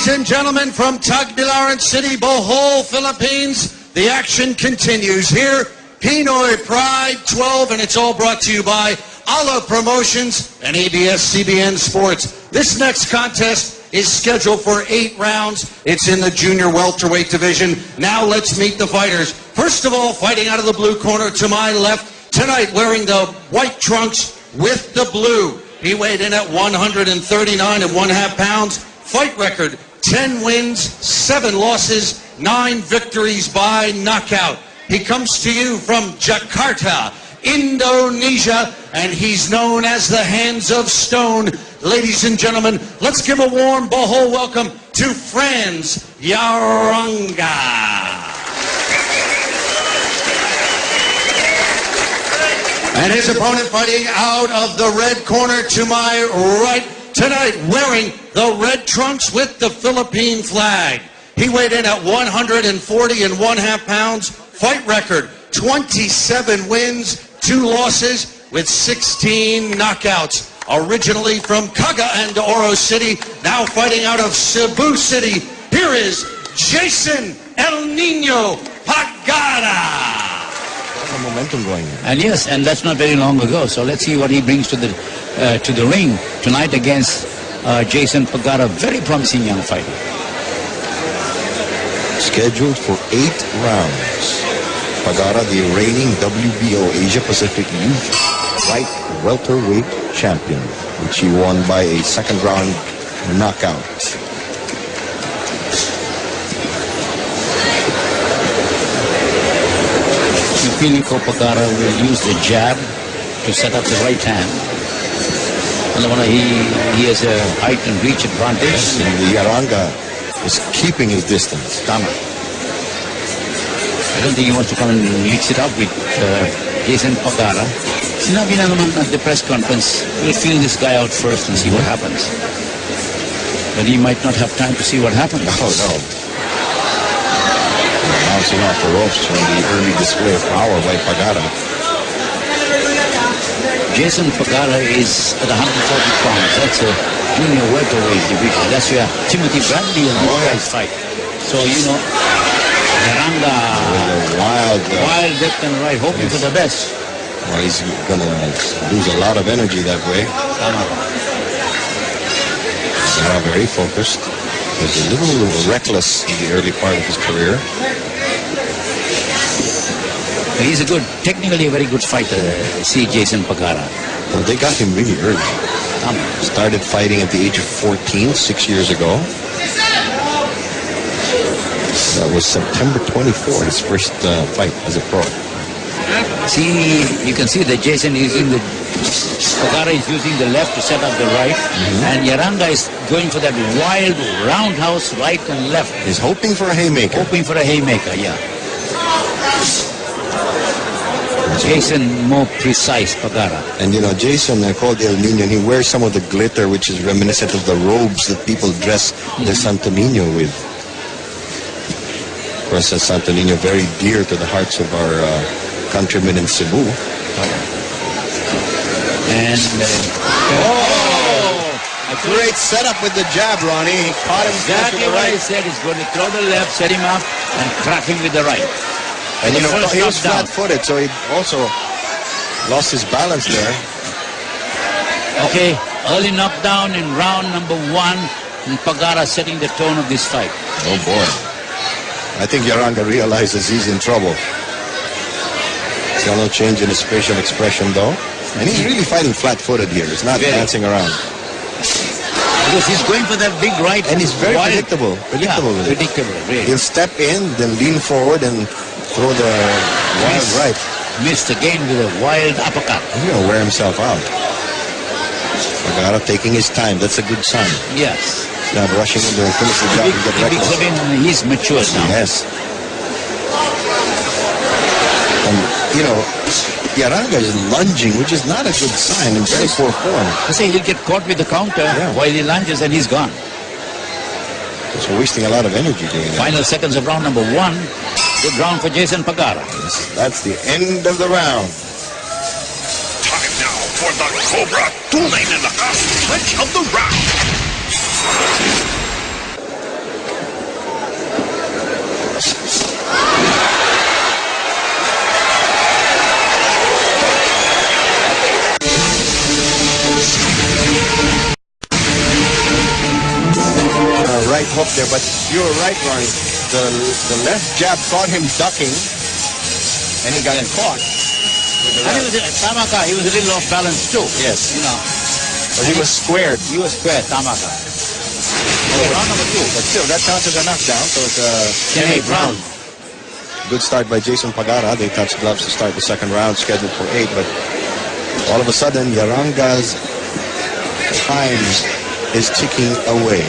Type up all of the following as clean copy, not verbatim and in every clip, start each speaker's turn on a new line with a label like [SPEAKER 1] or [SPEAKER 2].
[SPEAKER 1] Ladies and gentlemen, from Tagbilaran City, Bohol, Philippines, the action continues here. Pinoy Pride 12, and it's all brought to you by Allah Promotions and ABS-CBN Sports. This next contest is scheduled for 8 rounds. It's in the junior welterweight division. Now let's meet the fighters. First of all, fighting out of the blue corner to my left, tonight wearing the white trunks with the blue. He weighed in at 139 1/2 pounds. Fight record, 10 wins, 7 losses, 9 victories by knockout. He comes to you from Jakarta, Indonesia, and he's known as the Hands of Stone. Ladies and gentlemen, let's give a warm Bohol welcome to Frans Yarangga. And his opponent fighting out of the red corner to my right, tonight wearing the red trunks with the Philippine flag. He weighed in at 140 1/2 pounds. Fight record, 27 wins, 2 losses with 16 knockouts. Originally from Caga and Oro City, now fighting out of Cebu City, here is Jason El Nino Pagara.
[SPEAKER 2] The momentum going.
[SPEAKER 3] And yes, and that's not very long ago. So let's see what he brings to the ring tonight against Jason Pagara, very promising young fighter.
[SPEAKER 2] Scheduled for 8 rounds. Pagara, the reigning WBO Asia Pacific Youth Light Welterweight Champion, which he won by a second round knockout.
[SPEAKER 3] Feeling ko Pagara will use the jab to set up the right hand. He has a height and reach advantage.
[SPEAKER 2] Yes, and the Yarangga is keeping his distance.
[SPEAKER 3] Tama. I don't think he wants to come and mix it up with Jason Pagara. Sinabi na naman at the press conference, we'll feel this guy out first and see what happens. But he might not have time to see what happens.
[SPEAKER 2] Oh, no. Bouncing off the ropes from the early display of power by Pagara.
[SPEAKER 3] Jason Pagara is at 140 pounds. That's a junior welterweight division. That's where Timothy Bradley and those guys fight. So, you know, Yarangga, wild left and right, hoping for the best.
[SPEAKER 2] Well, he's going to lose a lot of energy that way. Pagara very focused. Was a little reckless in the early part of his career.
[SPEAKER 3] He's technically a very good fighter, see Jason Pagara.
[SPEAKER 2] Well, they got him really early. Started fighting at the age of 14, 6 years ago. That was September 24, his first fight as a pro.
[SPEAKER 3] See, you can see that Jason is using Pagara is using the left to set up the right, and Yarangga is going for that wild roundhouse right and left.
[SPEAKER 2] He's hoping for a haymaker.
[SPEAKER 3] Yeah. Jason more precise, Pagara.
[SPEAKER 2] And you know, Jason called El Nino, and he wears some of the glitter which is reminiscent of the robes that people dress the Santo Nino with. Of course, Santo Nino very dear to the hearts of our countrymen in Cebu.
[SPEAKER 3] And
[SPEAKER 2] a great setup with the jab, Ronnie. He caught him
[SPEAKER 3] exactly what he said. He's going to throw the left, set him up, and crack him with the right.
[SPEAKER 2] And you know, he was flat-footed, so he also lost his balance there.
[SPEAKER 3] Okay, early knockdown in round number 1, and Pagara setting the tone of this fight.
[SPEAKER 2] Oh boy. I think Yarangga realizes he's in trouble. There's no change in his facial expression, though. And he's really fighting flat-footed here. He's not dancing around.
[SPEAKER 3] Because he's going for that big right.
[SPEAKER 2] And he's very predictable. Predictable with it.
[SPEAKER 3] Predictable, really.
[SPEAKER 2] He'll step in, then lean forward and throw the wild right.
[SPEAKER 3] Missed again with a wild uppercut.
[SPEAKER 2] He's going to wear himself out. Pagara taking his time. That's a good sign.
[SPEAKER 3] Yes.
[SPEAKER 2] He's not rushing in there and finish the job and get reckless.
[SPEAKER 3] He's matured now.
[SPEAKER 2] Yes. And, you know, Yarangga is lunging, which is not a good sign, in very poor form.
[SPEAKER 3] I say he'll get caught with the counter while he lunges and he's gone.
[SPEAKER 2] Just wasting a lot of energy doing that.
[SPEAKER 3] Final seconds of round number 1. Good round for Jason Pagara.
[SPEAKER 2] Yes, that's the end of the round.
[SPEAKER 4] Time now for the Cobra 2 stretch of the round.
[SPEAKER 2] hook there, but you're right, Ronnie. The left jab caught him ducking, and he got caught.
[SPEAKER 3] And Tamaka, he was a little off balance too.
[SPEAKER 2] Yes.
[SPEAKER 3] You know.
[SPEAKER 2] But he was squared.
[SPEAKER 3] He was squared, Tamaka. Okay, round number 2.
[SPEAKER 2] But still, that counts as a knockdown, so it's a
[SPEAKER 3] 10-8 round.
[SPEAKER 2] Good start by Jason Pagara. They touched gloves to start the second round, scheduled for 8, but all of a sudden, Yarangga's time is ticking away.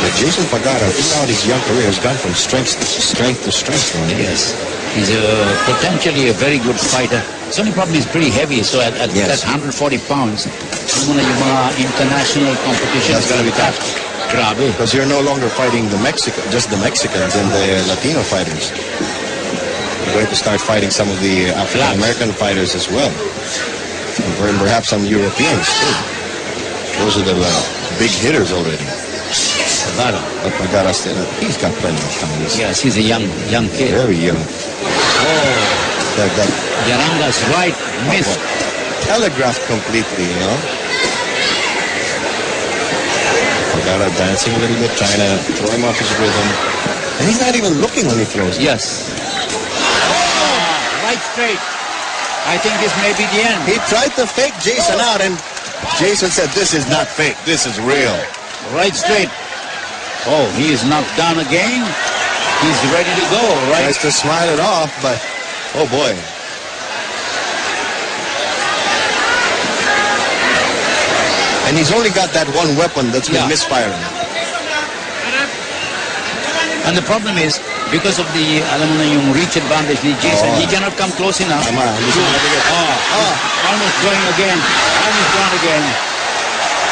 [SPEAKER 2] But Jason Pagara, throughout his young career, has gone from strength to strength to strength.
[SPEAKER 3] Yes. He's potentially a very good fighter. His only problem is pretty heavy, so at
[SPEAKER 2] Yes.
[SPEAKER 3] that 140 pounds, yung international competition
[SPEAKER 2] That's gonna be tough.
[SPEAKER 3] Grabe.
[SPEAKER 2] Because you're no longer fighting just the Mexicans and the Latino fighters. You're going to start fighting some of the African American fighters as well. And perhaps some Europeans too. Those are the big hitters already.
[SPEAKER 3] Pagara.
[SPEAKER 2] But Pagara still, he's got plenty of time.
[SPEAKER 3] Yes, he's a young kid.
[SPEAKER 2] Very young.
[SPEAKER 3] Oh,
[SPEAKER 2] That
[SPEAKER 3] Yarangga's right missed.
[SPEAKER 2] telegraphed completely, you know. Pagara dancing a little bit, trying to throw him off his rhythm. And he's not even looking when he throws.
[SPEAKER 3] Yes. Oh, right straight. I think this may be the end.
[SPEAKER 2] He tried to fake Jason out, and Jason said, "This is not fake. This is real."
[SPEAKER 3] Right straight. Oh, he is knocked down again. He's ready to go, right?
[SPEAKER 2] Tries to smile it off, but oh boy. And he's only got that one weapon that's been misfiring.
[SPEAKER 3] And the problem is, because of the yung reach advantage ni Jason, he cannot come close enough. Almost going again. Almost gone again.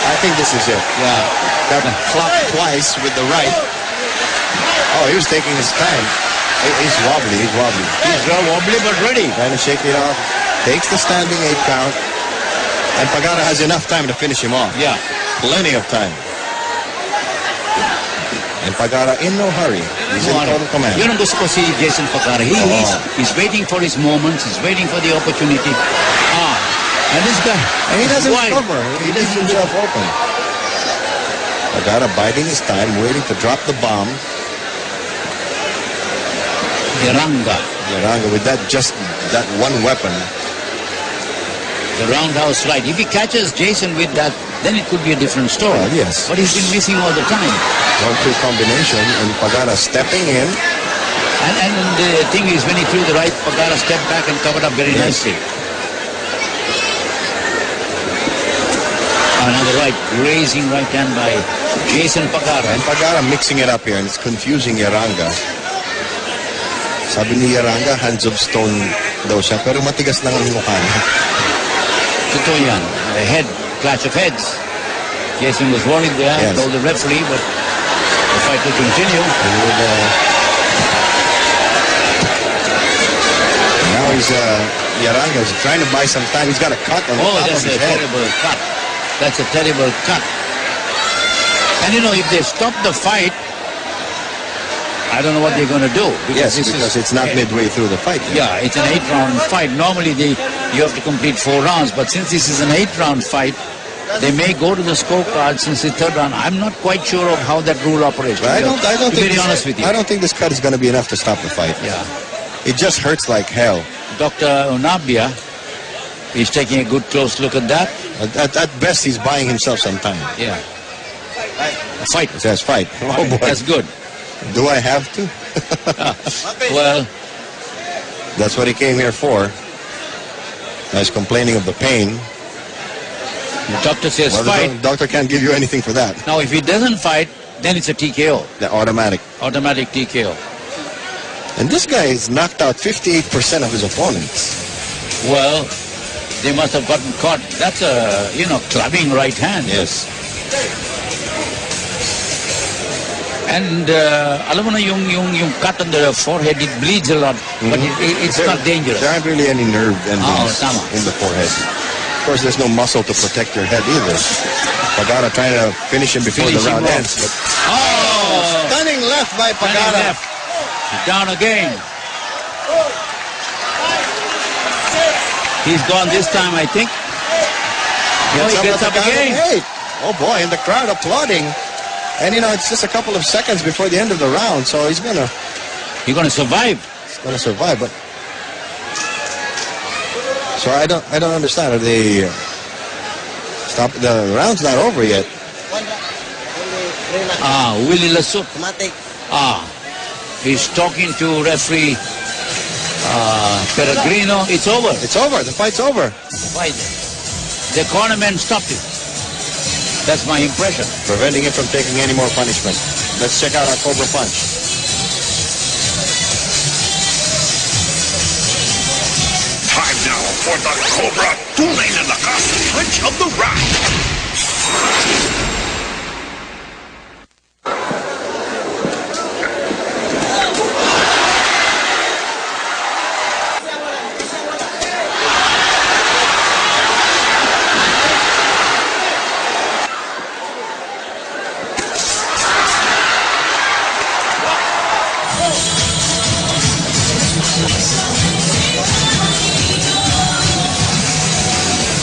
[SPEAKER 2] I think this is it.
[SPEAKER 3] Yeah.
[SPEAKER 2] Got clocked twice with the right. Oh, he was taking his time. He's wobbly. He's wobbly.
[SPEAKER 3] He's wobbly but ready.
[SPEAKER 2] Trying to shake it off. Takes the standing 8 count. And Pagara has enough time to finish him off.
[SPEAKER 3] Yeah.
[SPEAKER 2] Plenty of time. And Pagara in no hurry. He's in total command.
[SPEAKER 3] Yun ang gusto ko si Jason Pagara. He's waiting for his moments. He's waiting for the opportunity. And this guy...
[SPEAKER 2] And he doesn't cover. He leaves himself open. Pagara biding his time, waiting to drop the bomb.
[SPEAKER 3] Yarangga
[SPEAKER 2] with that one weapon.
[SPEAKER 3] The roundhouse right. If he catches Jason with that, then it could be a different story.
[SPEAKER 2] Yes.
[SPEAKER 3] But he's been missing all the time.
[SPEAKER 2] 1-2 combination, and Pagara stepping in.
[SPEAKER 3] And the thing is, when he threw the right, Pagara stepped back and covered up very nicely. Another right, grazing right hand by Jason Pagara.
[SPEAKER 2] And Pagara mixing it up here, and it's confusing Yarangga. Sabi ni Yarangga, hands of stone daw siya, pero matigas lang ang mukha niya.
[SPEAKER 3] Totoo yan. A head, clash of heads. Jason was worried there, told the referee, but the fight will continue.
[SPEAKER 2] Now Yarangga's trying to buy some time. He's got a cut on the top of his head.
[SPEAKER 3] That's a terrible cut. That's a terrible cut. And you know, if they stop the fight, I don't know what they're going to do.
[SPEAKER 2] Because it's not midway through the fight.
[SPEAKER 3] Yeah, it's an 8-round fight. Normally, you have to complete 4 rounds. But since this is an 8-round fight, they may go to the scorecard since the 3rd round. I'm not quite sure of how that rule operates.
[SPEAKER 2] I don't
[SPEAKER 3] to be very honest with you.
[SPEAKER 2] I don't think this cut is going to be enough to stop the fight.
[SPEAKER 3] Yeah.
[SPEAKER 2] It just hurts like hell.
[SPEAKER 3] Dr. Onabia is taking a good close look at that.
[SPEAKER 2] At best, he's buying himself some time.
[SPEAKER 3] Yeah. Fight.
[SPEAKER 2] It says fight. Oh boy.
[SPEAKER 3] That's good.
[SPEAKER 2] Do I have to?
[SPEAKER 3] Well,
[SPEAKER 2] that's what he came here for. Now he's complaining of the pain.
[SPEAKER 3] The doctor says fight.
[SPEAKER 2] The doctor can't give you anything for that.
[SPEAKER 3] Now, if he doesn't fight, then it's a TKO.
[SPEAKER 2] The automatic.
[SPEAKER 3] Automatic TKO.
[SPEAKER 2] And this guy has knocked out 58% of his opponents.
[SPEAKER 3] Well, they must have gotten caught. That's a, clubbing right hand.
[SPEAKER 2] Yes.
[SPEAKER 3] And alam mo na yung cut on the forehead, it bleeds a lot, but it's not dangerous.
[SPEAKER 2] There aren't really any nerve endings
[SPEAKER 3] tama.
[SPEAKER 2] in the forehead. Of course, there's no muscle to protect your head either. Pagara trying to finish him before the round ends. But stunning left by Pagara.
[SPEAKER 3] He's down again. He's gone this time, I think. He gets up again.
[SPEAKER 2] Oh boy, and the crowd applauding. And, you know, it's just a couple of seconds before the end of the round, so he's going to
[SPEAKER 3] survive.
[SPEAKER 2] But so I don't understand. Are they stop? The round's not over yet.
[SPEAKER 3] Willie Lasut. He's talking to referee Peregrino. It's over.
[SPEAKER 2] It's over. The fight's over.
[SPEAKER 3] The cornerman stopped it. That's my impression.
[SPEAKER 2] Preventing him from taking any more punishment. Let's check out our Cobra Punch.
[SPEAKER 4] Time now for the Cobra Tunay na Lakas Punch of the Round.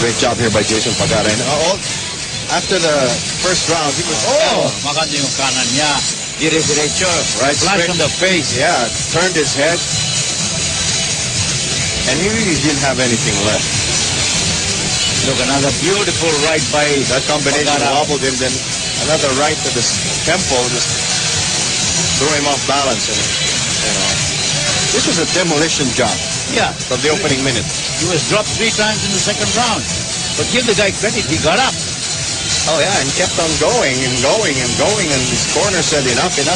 [SPEAKER 2] Great job here by Jason Pagara. And after the first round, he was
[SPEAKER 3] maganda yung kanan niya. Dire-diretso.
[SPEAKER 2] Right,
[SPEAKER 3] flash
[SPEAKER 2] straight
[SPEAKER 3] on the face.
[SPEAKER 2] Yeah, turned his head. And he really didn't have anything left.
[SPEAKER 3] Look, another beautiful right by
[SPEAKER 2] That combination
[SPEAKER 3] Pagara.
[SPEAKER 2] wobbled him, then another right to the temple just threw him off balance. And, you know, this was a demolition job
[SPEAKER 3] Yeah,
[SPEAKER 2] from the opening minute.
[SPEAKER 3] he was dropped 3 times in the second round. But give the guy credit, he got up.
[SPEAKER 2] Oh yeah, and kept on going and going and going, and his corner said enough. They'll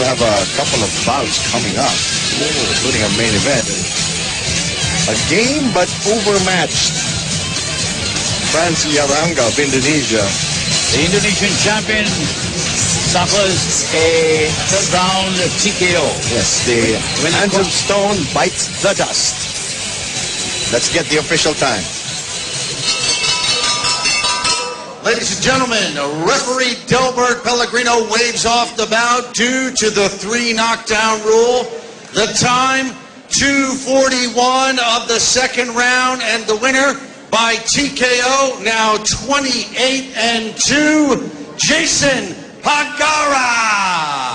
[SPEAKER 2] have a couple of bouts coming up, including a main event. A game but overmatched. Frans Yarangga of Indonesia.
[SPEAKER 3] The Indonesian champion suffers a third round TKO.
[SPEAKER 2] Yes, the handsome stone bites the dust. Let's get the official time.
[SPEAKER 1] Ladies and gentlemen, referee Delbert Pellegrino waves off the bout due to the 3 knockdown rule. The time, 2:41 of the second round, and the winner by TKO, now 28-2, Jason Pagara.